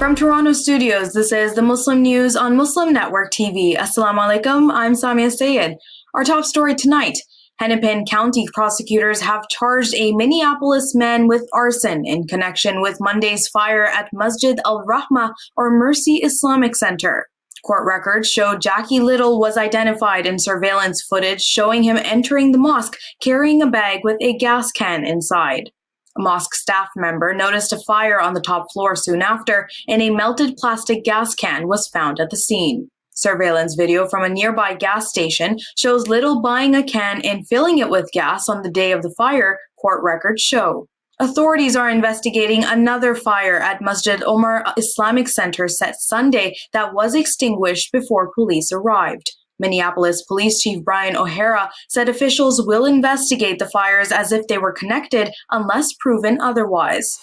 From Toronto studios, this is the Muslim News on Muslim Network TV. Assalamu alaikum, I'm Saamiyah Syed. Our top story tonight. Hennepin County prosecutors have charged a Minneapolis man with arson in connection with Monday's fire at Masjid al-Rahmah or Mercy Islamic Center. Court records show Jackie Little was identified in surveillance footage showing him entering the mosque carrying a bag with a gas can inside. A mosque staff member noticed a fire on the top floor soon after, and a melted plastic gas can was found at the scene. Surveillance video from a nearby gas station shows Little buying a can and filling it with gas on the day of the fire, court records show. Authorities are investigating another fire at Masjid Omar Islamic Center set Sunday that was extinguished before police arrived. Minneapolis Police Chief Brian O'Hara said officials will investigate the fires as if they were connected unless proven otherwise.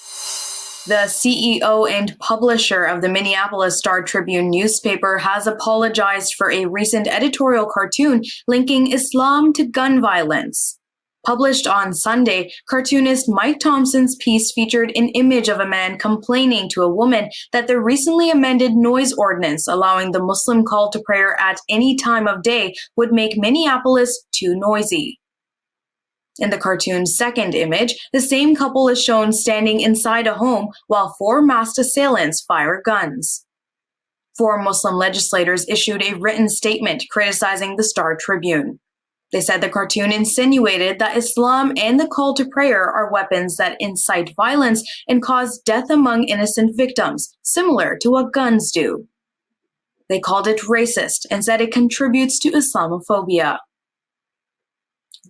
The CEO and publisher of the Minneapolis Star-Tribune newspaper has apologized for a recent editorial cartoon linking Islam to gun violence. Published on Sunday, cartoonist Mike Thompson's piece featured an image of a man complaining to a woman that the recently amended noise ordinance allowing the Muslim call to prayer at any time of day would make Minneapolis too noisy. In the cartoon's second image, the same couple is shown standing inside a home while four masked assailants fire guns. Four Muslim legislators issued a written statement criticizing the Star-Tribune. They said the cartoon insinuated that Islam and the call to prayer are weapons that incite violence and cause death among innocent victims, similar to what guns do. They called it racist and said it contributes to Islamophobia.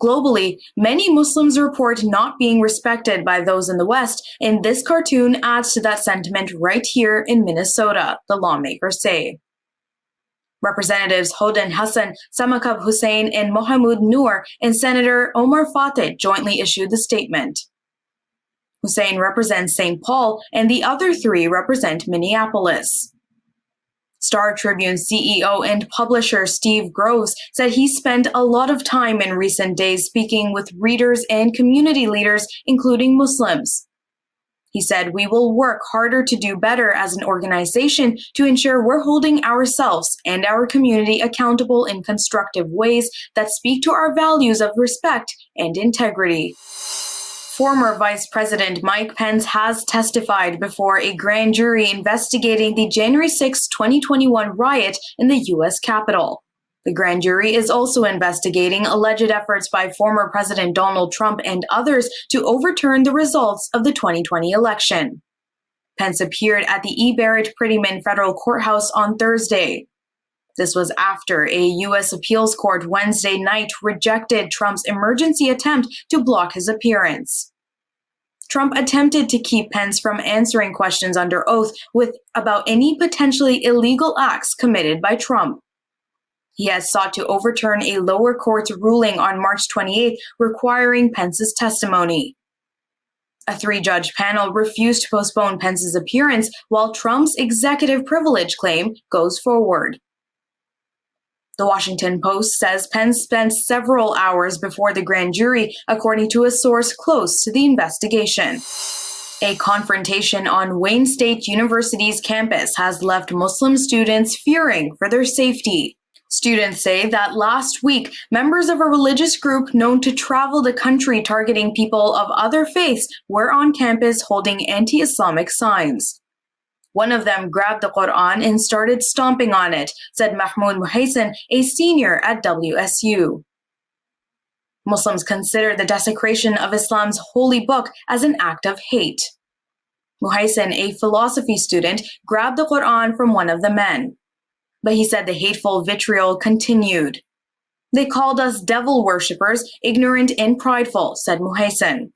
Globally, many Muslims report not being respected by those in the West, and this cartoon adds to that sentiment right here in Minnesota, the lawmakers say. Representatives Hodan Hassan, Samakab Hussain, and Mohamud Noor and Senator Omar Fateh jointly issued the statement. Hussain represents St. Paul, and the other three represent Minneapolis. Star-Tribune CEO and publisher Steve Groves said he spent a lot of time in recent days speaking with readers and community leaders, including Muslims. He said, "We will work harder to do better as an organization to ensure we're holding ourselves and our community accountable in constructive ways that speak to our values of respect and integrity." Former Vice President Mike Pence has testified before a grand jury investigating the January 6, 2021 riot in the U.S. Capitol. The grand jury is also investigating alleged efforts by former President Donald Trump and others to overturn the results of the 2020 election. Pence appeared at the E. Barrett Prettyman Federal Courthouse on Thursday. This was after a U.S. appeals court Wednesday night rejected Trump's emergency attempt to block his appearance. Trump attempted to keep Pence from answering questions under oath about any potentially illegal acts committed by Trump. He has sought to overturn a lower court's ruling on March 28 requiring Pence's testimony. A three-judge panel refused to postpone Pence's appearance while Trump's executive privilege claim goes forward. The Washington Post says Pence spent several hours before the grand jury, according to a source close to the investigation. A confrontation on Wayne State University's campus has left Muslim students fearing for their safety. Students say that last week, members of a religious group known to travel the country targeting people of other faiths were on campus holding anti-Islamic signs. One of them grabbed the Quran and started stomping on it, said Mahmoud Muhaysin, a senior at WSU. Muslims consider the desecration of Islam's holy book as an act of hate. Muhaysin, a philosophy student, grabbed the Quran from one of the men. But he said the hateful vitriol continued. "They called us devil worshippers, ignorant and prideful," said Muhaysin.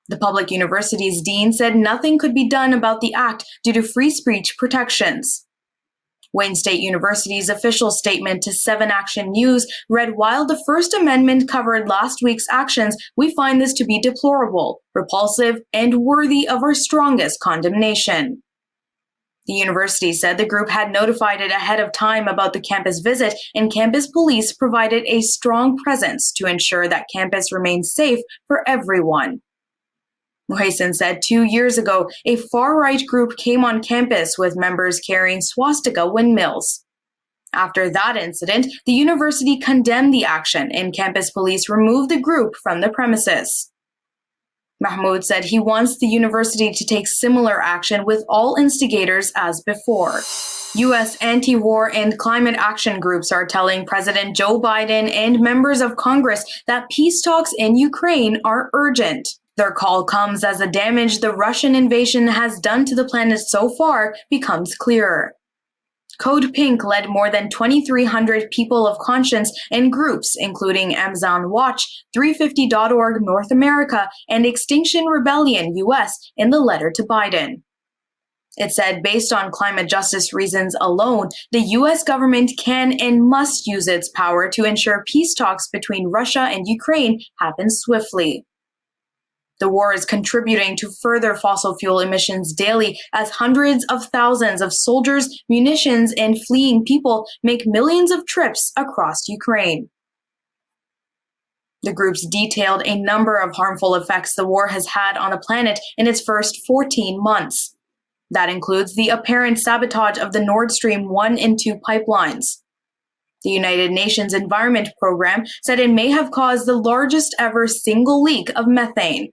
The public university's dean said nothing could be done about the act due to free speech protections. Wayne State University's official statement to 7 Action News read, "While the First Amendment covered last week's actions, we find this to be deplorable, repulsive, and worthy of our strongest condemnation." The university said the group had notified it ahead of time about the campus visit, and campus police provided a strong presence to ensure that campus remains safe for everyone. Mohsen said 2 years ago, a far-right group came on campus with members carrying swastika windmills. After that incident, the university condemned the action and campus police removed the group from the premises. Mahmoud said he wants the university to take similar action with all instigators as before. U.S. anti-war and climate action groups are telling President Joe Biden and members of Congress that peace talks in Ukraine are urgent. Their call comes as the damage the Russian invasion has done to the planet so far becomes clearer. Code Pink led more than 2,300 people of conscience and groups, including Amazon Watch, 350.org North America, and Extinction Rebellion US, in the letter to Biden. It said, based on climate justice reasons alone, the U.S. government can and must use its power to ensure peace talks between Russia and Ukraine happen swiftly. The war is contributing to further fossil fuel emissions daily as hundreds of thousands of soldiers, munitions, and fleeing people make millions of trips across Ukraine. The groups detailed a number of harmful effects the war has had on the planet in its first 14 months. That includes the apparent sabotage of the Nord Stream 1 and 2 pipelines. The United Nations Environment Program said it may have caused the largest ever single leak of methane.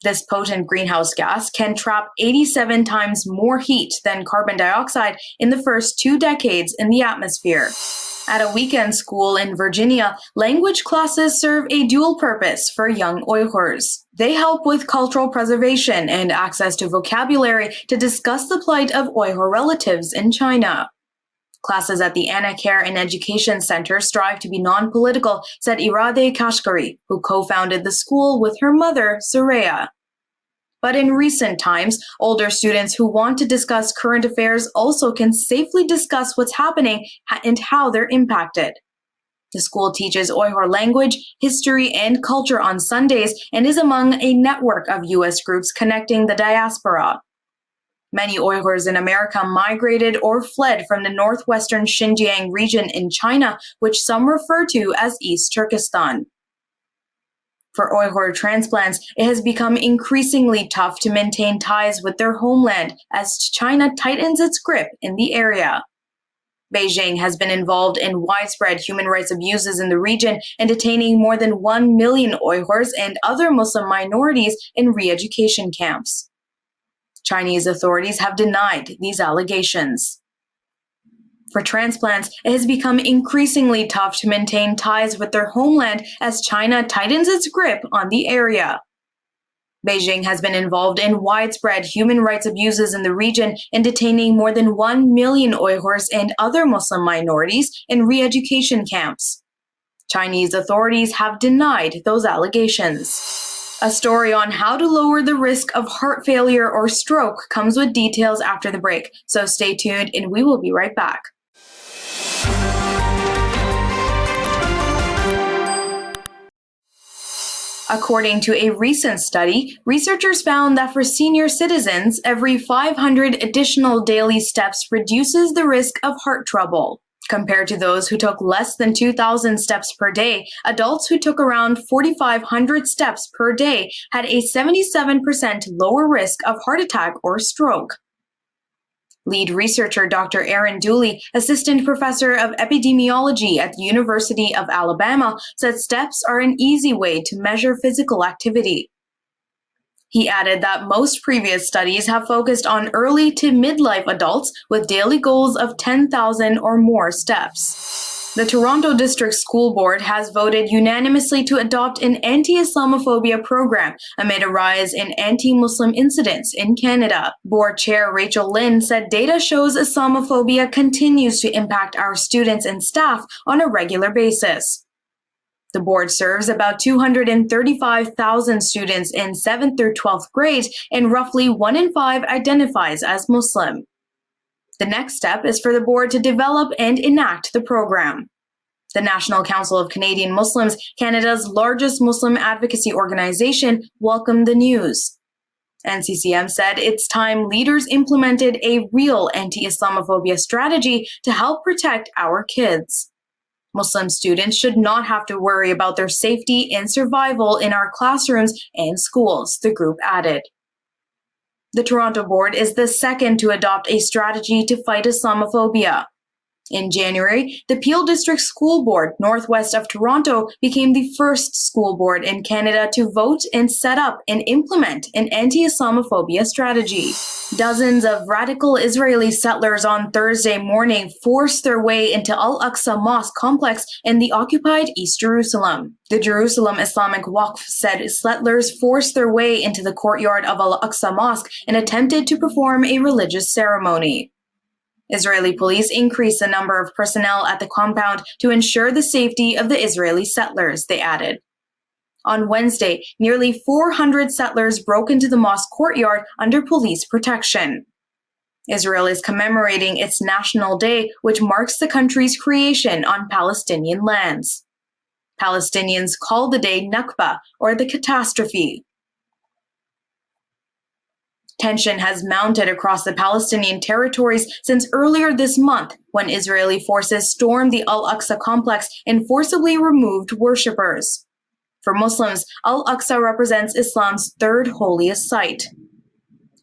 This potent greenhouse gas can trap 87 times more heat than carbon dioxide in the first 2 decades in the atmosphere. At a weekend school in Virginia, language classes serve a dual purpose for young Uyghurs. They help with cultural preservation and access to vocabulary to discuss the plight of Uyghur relatives in China. Classes at the Anna Care and Education Center strive to be non-political, said Irade Kashgari, who co-founded the school with her mother, Suraya. But in recent times, older students who want to discuss current affairs also can safely discuss what's happening and how they're impacted. The school teaches Uyghur language, history, and culture on Sundays and is among a network of U.S. groups connecting the diaspora. Many Uyghurs in America migrated or fled from the northwestern Xinjiang region in China, which some refer to as East Turkistan. For Uyghur transplants, it has become increasingly tough to maintain ties with their homeland as China tightens its grip in the area. Beijing has been involved in widespread human rights abuses in the region and detaining more than 1 million Uyghurs and other Muslim minorities in re-education camps. Chinese authorities have denied these allegations. For transplants, it has become increasingly tough to maintain ties with their homeland as China tightens its grip on the area. Beijing has been involved in widespread human rights abuses in the region and detaining more than 1 million Uyghurs and other Muslim minorities in re-education camps. Chinese authorities have denied those allegations. A story on how to lower the risk of heart failure or stroke comes with details after the break, so stay tuned and we will be right back. According to a recent study, researchers found that for senior citizens, every 500 additional daily steps reduces the risk of heart trouble. Compared to those who took less than 2,000 steps per day, adults who took around 4,500 steps per day had a 77% lower risk of heart attack or stroke. Lead researcher Dr. Aaron Dooley, assistant professor of epidemiology at the University of Alabama, said steps are an easy way to measure physical activity. He added that most previous studies have focused on early to midlife adults with daily goals of 10,000 or more steps. The Toronto District School Board has voted unanimously to adopt an anti-Islamophobia program amid a rise in anti-Muslim incidents in Canada. Board Chair Rachel Lynn said data shows Islamophobia continues to impact our students and staff on a regular basis. The board serves about 235,000 students in 7th through 12th grades, and roughly 1 in 5 identifies as Muslim. The next step is for the board to develop and enact the program. The National Council of Canadian Muslims, Canada's largest Muslim advocacy organization, welcomed the news. NCCM said it's time leaders implemented a real anti-Islamophobia strategy to help protect our kids. Muslim students should not have to worry about their safety and survival in our classrooms and schools, the group added. The Toronto board is the second to adopt a strategy to fight Islamophobia. In January, the Peel District School Board, northwest of Toronto, became the first school board in Canada to vote and set up and implement an anti-Islamophobia strategy. Dozens of radical Israeli settlers on Thursday morning forced their way into Al-Aqsa Mosque complex in the occupied East Jerusalem. The Jerusalem Islamic Waqf said settlers forced their way into the courtyard of Al-Aqsa Mosque and attempted to perform a religious ceremony. Israeli police increased the number of personnel at the compound to ensure the safety of the Israeli settlers, they added. On Wednesday, nearly 400 settlers broke into the mosque courtyard under police protection. Israel is commemorating its National Day, which marks the country's creation on Palestinian lands. Palestinians call the day Nakba, or the catastrophe. Tension has mounted across the Palestinian territories since earlier this month when Israeli forces stormed the Al-Aqsa complex and forcibly removed worshippers. For Muslims, Al-Aqsa represents Islam's third holiest site.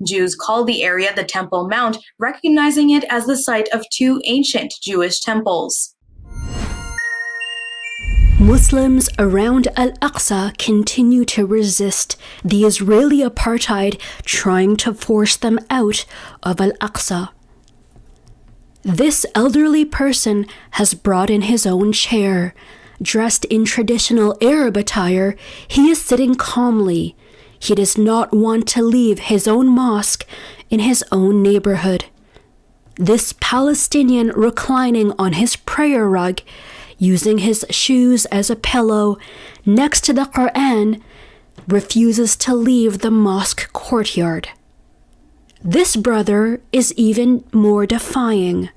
Jews call the area the Temple Mount, recognizing it as the site of two ancient Jewish temples. Muslims around Al-Aqsa continue to resist the Israeli apartheid trying to force them out of Al-Aqsa. This elderly person has brought in his own chair. Dressed in traditional Arab attire, he is sitting calmly. He does not want to leave his own mosque in his own neighborhood. This Palestinian reclining on his prayer rug, using his shoes as a pillow next to the Quran, refuses to leave the mosque courtyard. This brother is even more defying.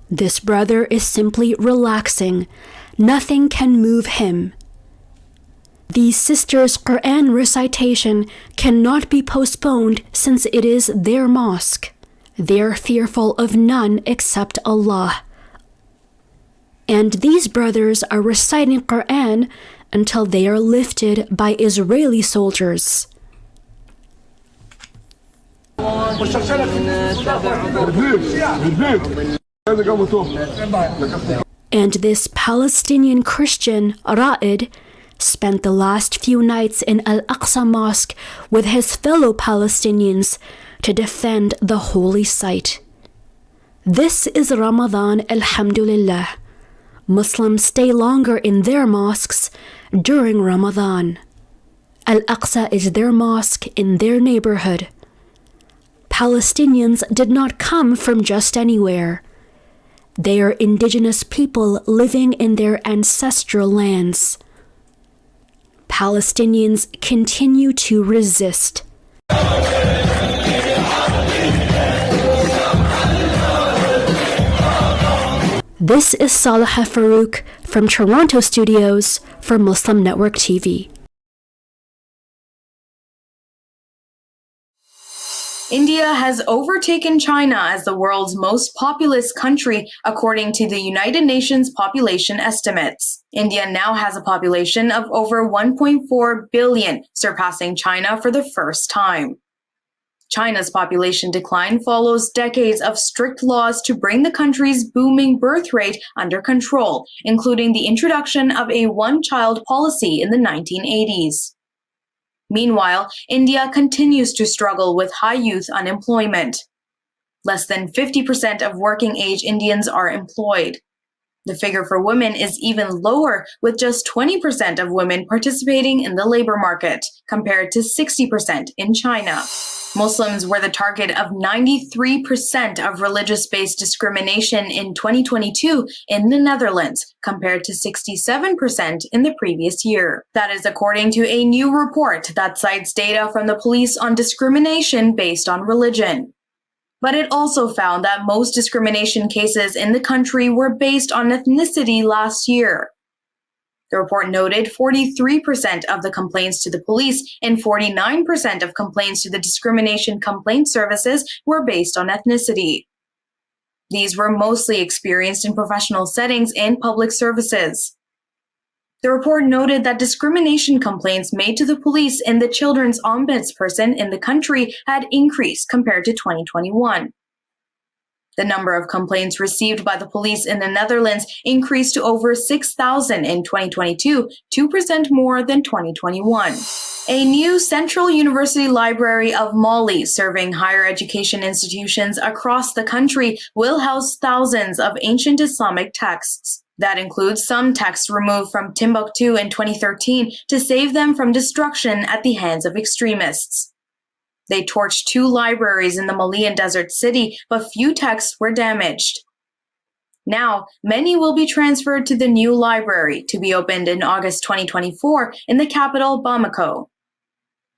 This brother is simply relaxing. Nothing can move him. These sisters' Quran recitation cannot be postponed since it is their mosque. They are fearful of none except Allah. And these brothers are reciting Quran until they are lifted by Israeli soldiers. And this Palestinian Christian, Ra'id, spent the last few nights in Al-Aqsa Mosque with his fellow Palestinians to defend the holy site. This is Ramadan, alhamdulillah. Muslims stay longer in their mosques during Ramadan. Al-Aqsa is their mosque in their neighborhood. Palestinians did not come from just anywhere. They are indigenous people living in their ancestral lands. Palestinians continue to resist. This is Salaha Farouk from Toronto Studios for Muslim Network TV. India has overtaken China as the world's most populous country, according to the United Nations population estimates. India now has a population of over 1.4 billion, surpassing China for the first time. China's population decline follows decades of strict laws to bring the country's booming birth rate under control, including the introduction of a one-child policy in the 1980s. Meanwhile, India continues to struggle with high youth unemployment. Less than 50% of working-age Indians are employed. The figure for women is even lower, with just 20% of women participating in the labor market, compared to 60% in China. Muslims were the target of 93% of religious-based discrimination in 2022 in the Netherlands, compared to 67% in the previous year. That is according to a new report that cites data from the police on discrimination based on religion. But it also found that most discrimination cases in the country were based on ethnicity last year. The report noted 43% of the complaints to the police and 49% of complaints to the discrimination complaint services were based on ethnicity. These were mostly experienced in professional settings and public services. The report noted that discrimination complaints made to the police and the children's ombudsperson in the country had increased compared to 2021. The number of complaints received by the police in the Netherlands increased to over 6,000 in 2022, 2% more than 2021. A new Central University Library of Mali, serving higher education institutions across the country, will house thousands of ancient Islamic texts. That includes some texts removed from Timbuktu in 2013 to save them from destruction at the hands of extremists. They torched 2 libraries in the Malian desert city, but few texts were damaged. Now, many will be transferred to the new library, to be opened in August 2024 in the capital Bamako.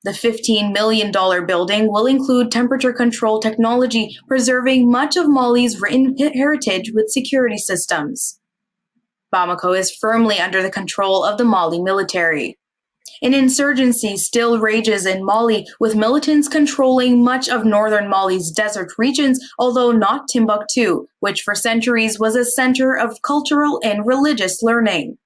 The $15 million building will include temperature control technology, preserving much of Mali's written heritage with security systems. Bamako is firmly under the control of the Mali military. An insurgency still rages in Mali, with militants controlling much of northern Mali's desert regions, although not Timbuktu, which for centuries was a center of cultural and religious learning.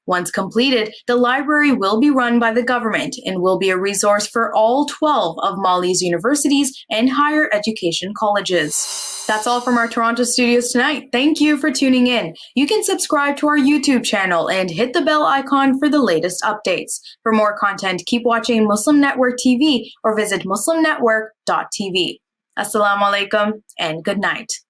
Once completed, the library will be run by the government and will be a resource for all 12 of Mali's universities and higher education colleges. That's all from our Toronto studios tonight. Thank you for tuning in. You can subscribe to our YouTube channel and hit the bell icon for the latest updates. For more content, keep watching Muslim Network TV or visit muslimnetwork.tv. Assalamu alaikum and good night.